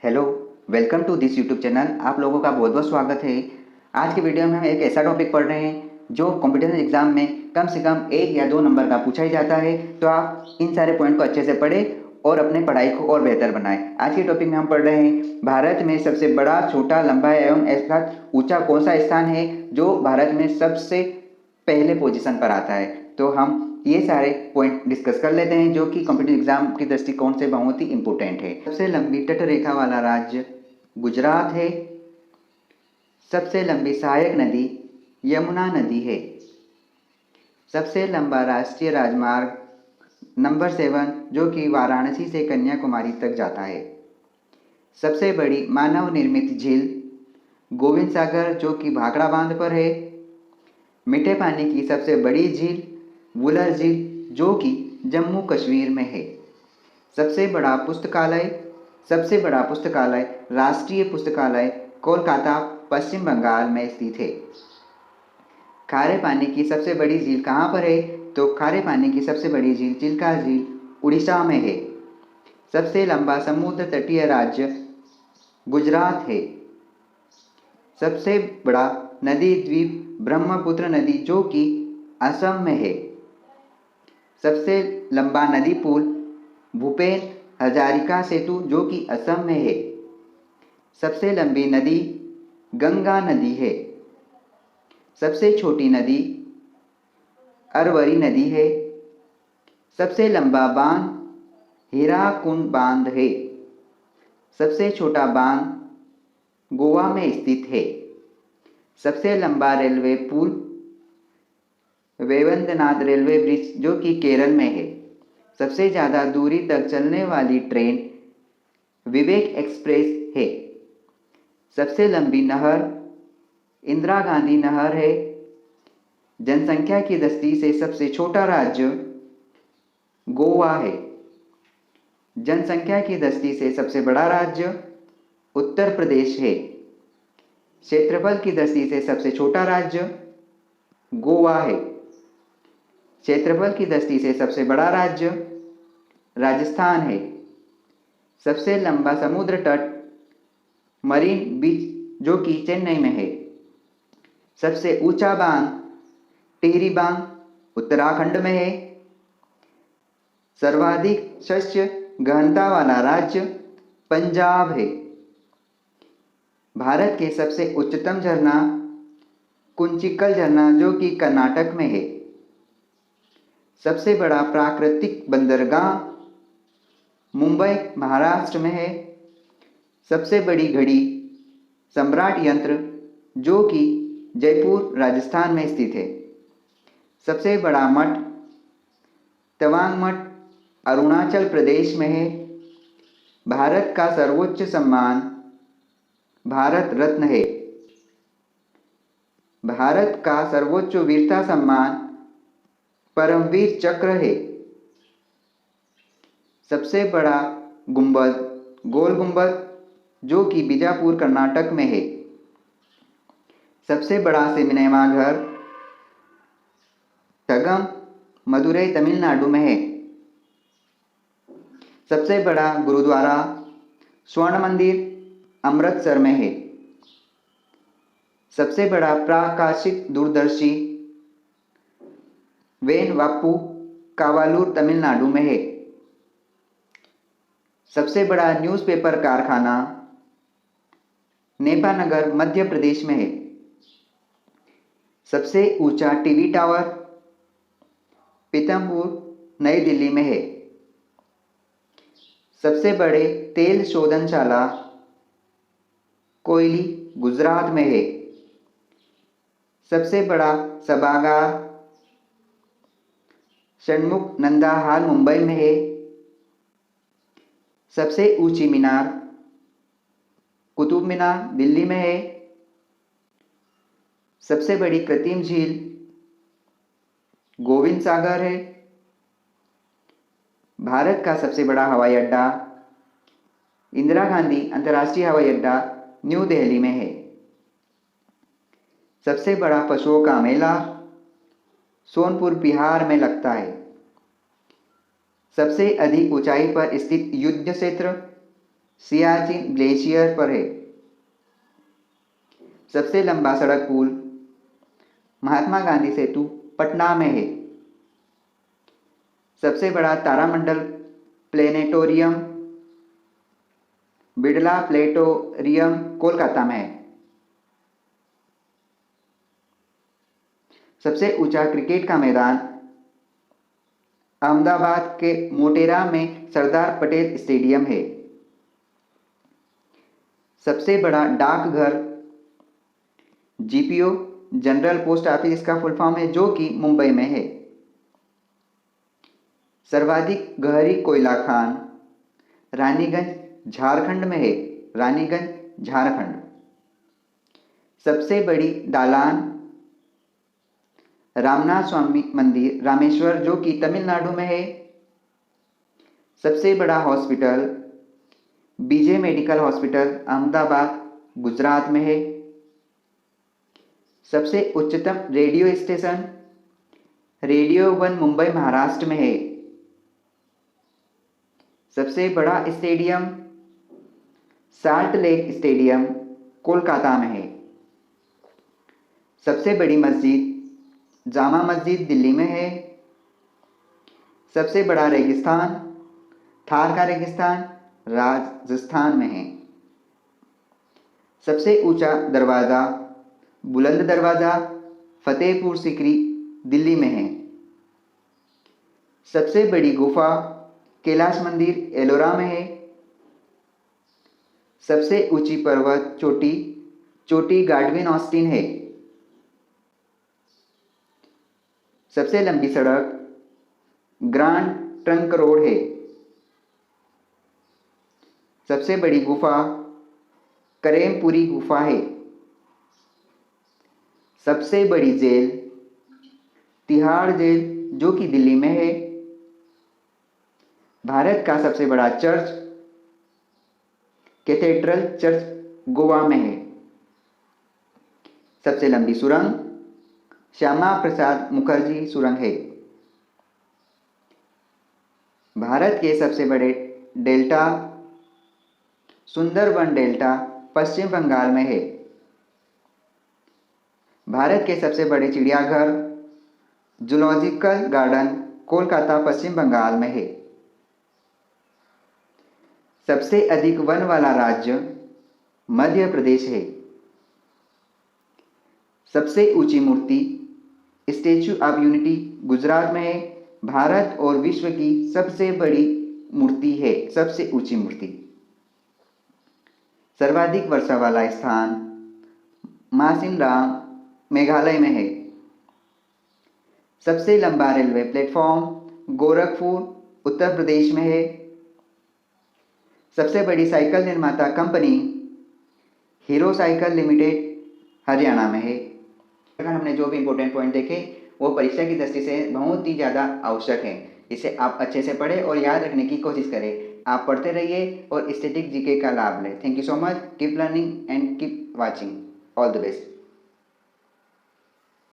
Hello, welcome to this YouTube channel. आप लोगों का बहुत बहुत स्वागत है। आज के वीडियो में हम एक ऐसा टॉपिक पढ़ रहे हैं जो कॉम्पिटिशन एग्जाम में कम से कम 1 या 2 नंबर का पूछा ही जाता है। तो आप इन सारे पॉइंट को अच्छे से पढ़ें और अपने पढ़ाई को और बेहतर बनाएं। आज के टॉपिक में हम पढ़ रहे हैं भारत में सबसे बड़ा, छोटा, लंबा एवं ऐसा ऊंचा कौन सा स्थान है जो भारत में सबसे पहले पोजीशन पर आता है। तो हम ये सारे पॉइंट डिस्कस कर लेते हैं जो कि कॉम्पिटिटिव एग्जाम के दृष्टिकोण से बहुत ही इंपॉर्टेंट है। सबसे लंबी तट रेखा वाला राज्य गुजरात है। सबसे लंबी सहायक नदी यमुना नदी है। सबसे लंबा राष्ट्रीय राजमार्ग नंबर 7 जो कि वाराणसी से कन्याकुमारी तक जाता है। सबसे बड़ी मानव निर्मित झील गोविंद सागर जो कि भाखड़ा बांध पर है। मीठे पानी की सबसे बड़ी झील वुलर झील जो कि जम्मू कश्मीर में है। सबसे बड़ा पुस्तकालय राष्ट्रीय पुस्तकालय कोलकाता पश्चिम बंगाल में स्थित है। खारे पानी की सबसे बड़ी झील कहाँ पर है? तो खारे पानी की सबसे बड़ी झील चिल्का झील उड़ीसा में है। सबसे लंबा समुद्र तटीय राज्य गुजरात है। सबसे बड़ा नदी द्वीप ब्रह्मपुत्र नदी जो कि असम में है। सबसे लंबा नदी पुल भूपेन हजारिका सेतु जो कि असम में है। सबसे लंबी नदी गंगा नदी है। सबसे छोटी नदी अरवरी नदी है। सबसे लंबा बांध हीराकुंड बांध है। सबसे छोटा बांध गोवा में स्थित है। सबसे लंबा रेलवे पुल वेवंदनाथ रेलवे ब्रिज जो कि केरल में है। सबसे ज़्यादा दूरी तक चलने वाली ट्रेन विवेक एक्सप्रेस है। सबसे लंबी नहर इंदिरा गांधी नहर है। जनसंख्या की दृष्टि से सबसे छोटा राज्य गोवा है। जनसंख्या की दृष्टि से सबसे बड़ा राज्य उत्तर प्रदेश है। क्षेत्रफल की दृष्टि से सबसे छोटा राज्य गोवा है। क्षेत्रफल की दृष्टि से सबसे बड़ा राज्य राजस्थान है। सबसे लंबा समुद्र तट मरीन बीच जो कि चेन्नई में है। सबसे ऊंचा बांध टिहरी बांध उत्तराखंड में है। सर्वाधिक शस्य गहनता वाला राज्य पंजाब है। भारत के सबसे उच्चतम झरना कुंचिकल झरना जो कि कर्नाटक में है। सबसे बड़ा प्राकृतिक बंदरगाह मुंबई महाराष्ट्र में है। सबसे बड़ी घड़ी सम्राट यंत्र जो कि जयपुर राजस्थान में स्थित है। सबसे बड़ा मठ तवांग मठ अरुणाचल प्रदेश में है। भारत का सर्वोच्च सम्मान भारत रत्न है। भारत का सर्वोच्च वीरता सम्मान परमवीर चक्र है। सबसे बड़ा गुंबद गोल गुंबद जो कि बीजापुर कर्नाटक में है। सबसे बड़ा सिनेमा घर ठगम मदुरई तमिलनाडु में है। सबसे बड़ा गुरुद्वारा स्वर्ण मंदिर अमृतसर में है। सबसे बड़ा प्राकाशिक दूरदर्शी वेन वाप्पू कावालूर तमिलनाडु में है। सबसे बड़ा न्यूज़पेपर कारखाना नेपानगर मध्य प्रदेश में है। सबसे ऊंचा टीवी टावर पीतमपुर नई दिल्ली में है। सबसे बड़े तेल शोधनशाला कोयली गुजरात में है। सबसे बड़ा सभागार षणमुख नंदा हाल मुंबई में है। सबसे ऊंची मीनार कुतुब मीनार दिल्ली में है। सबसे बड़ी कृत्रिम झील गोविंद सागर है। भारत का सबसे बड़ा हवाई अड्डा इंदिरा गांधी अंतर्राष्ट्रीय हवाई अड्डा न्यू दिल्ली में है। सबसे बड़ा पशुओं का मेला सोनपुर बिहार में लगता है। सबसे अधिक ऊंचाई पर स्थित युद्ध क्षेत्र सियाचिन ग्लेशियर पर है। सबसे लंबा सड़क पुल महात्मा गांधी सेतु पटना में है। सबसे बड़ा तारामंडल प्लेनेटोरियम बिड़ला प्लेटोरियम कोलकाता में है। सबसे ऊंचा क्रिकेट का मैदान अहमदाबाद के मोटेरा में सरदार पटेल स्टेडियम है। सबसे बड़ा डाकघर जीपीओ जनरल पोस्ट ऑफिस इसका फुल फॉर्म है, जो कि मुंबई में है। सर्वाधिक गहरी कोयला खान रानीगंज झारखंड में है। रानीगंज झारखंड। सबसे बड़ी दालान रामनाथ स्वामी मंदिर रामेश्वर, जो कि तमिलनाडु में है। सबसे बड़ा hospital BJ medical hospital Ahmedabad Gujarat में है। सबसे उच्चतम radio station radio one Mumbai Maharashtra में है। सबसे बड़ा stadium salt lake stadium Kolkata में है। सबसे बड़ी मस्जिद जामा मस्जिद दिल्ली में है। सबसे बड़ा रेगिस्तान थार का रेगिस्तान राजस्थान में है। सबसे ऊंचा दरवाज़ा बुलंद दरवाज़ा फतेहपुर सीकरी दिल्ली में है। सबसे बड़ी गुफा कैलाश मंदिर एलोरा में है। सबसे ऊंची पर्वत चोटी गाडविन ऑस्टिन है। सबसे लंबी सड़क ग्रांड ट्रंक रोड है। सबसे बड़ी गुफा करेमपुरी गुफा है। सबसे बड़ी जेल तिहाड़ जेल, जो कि दिल्ली में है। भारत का सबसे बड़ा चर्च कैथेड्रल चर्च गोवा में है। सबसे लंबी सुरंग श्यामा प्रसाद मुखर्जी सुरंग है। भारत के सबसे बड़े डेल्टा सुंदरबन डेल्टा पश्चिम बंगाल में है। भारत के सबसे बड़े चिड़ियाघर जूलॉजिकल गार्डन कोलकाता पश्चिम बंगाल में है। सबसे अधिक वन वाला राज्य मध्य प्रदेश है। सबसे ऊंची मूर्ति स्टैच्यू ऑफ यूनिटी गुजरात में है। भारत और विश्व की सबसे बड़ी मूर्ति है, सबसे ऊंची मूर्ति। सर्वाधिक वर्षा वाला स्थान मासिनराम मेघालय में है। सबसे लंबा रेलवे प्लेटफॉर्म गोरखपुर उत्तर प्रदेश में है। सबसे बड़ी साइकिल निर्माता company hero cycle limited Haryana में है। अगर हमने जो भी इंपॉर्टेंट पॉइंट देखे वो परीक्षा की दृष्टि से बहुत ही ज़्यादा आवश्यक है। इसे आप अच्छे से पढ़ें और याद रखने की कोशिश करें। आप पढ़ते रहिए और स्टैटिक जीके का लाभ लें। Thank you so much. Keep learning and keep watching. All the best.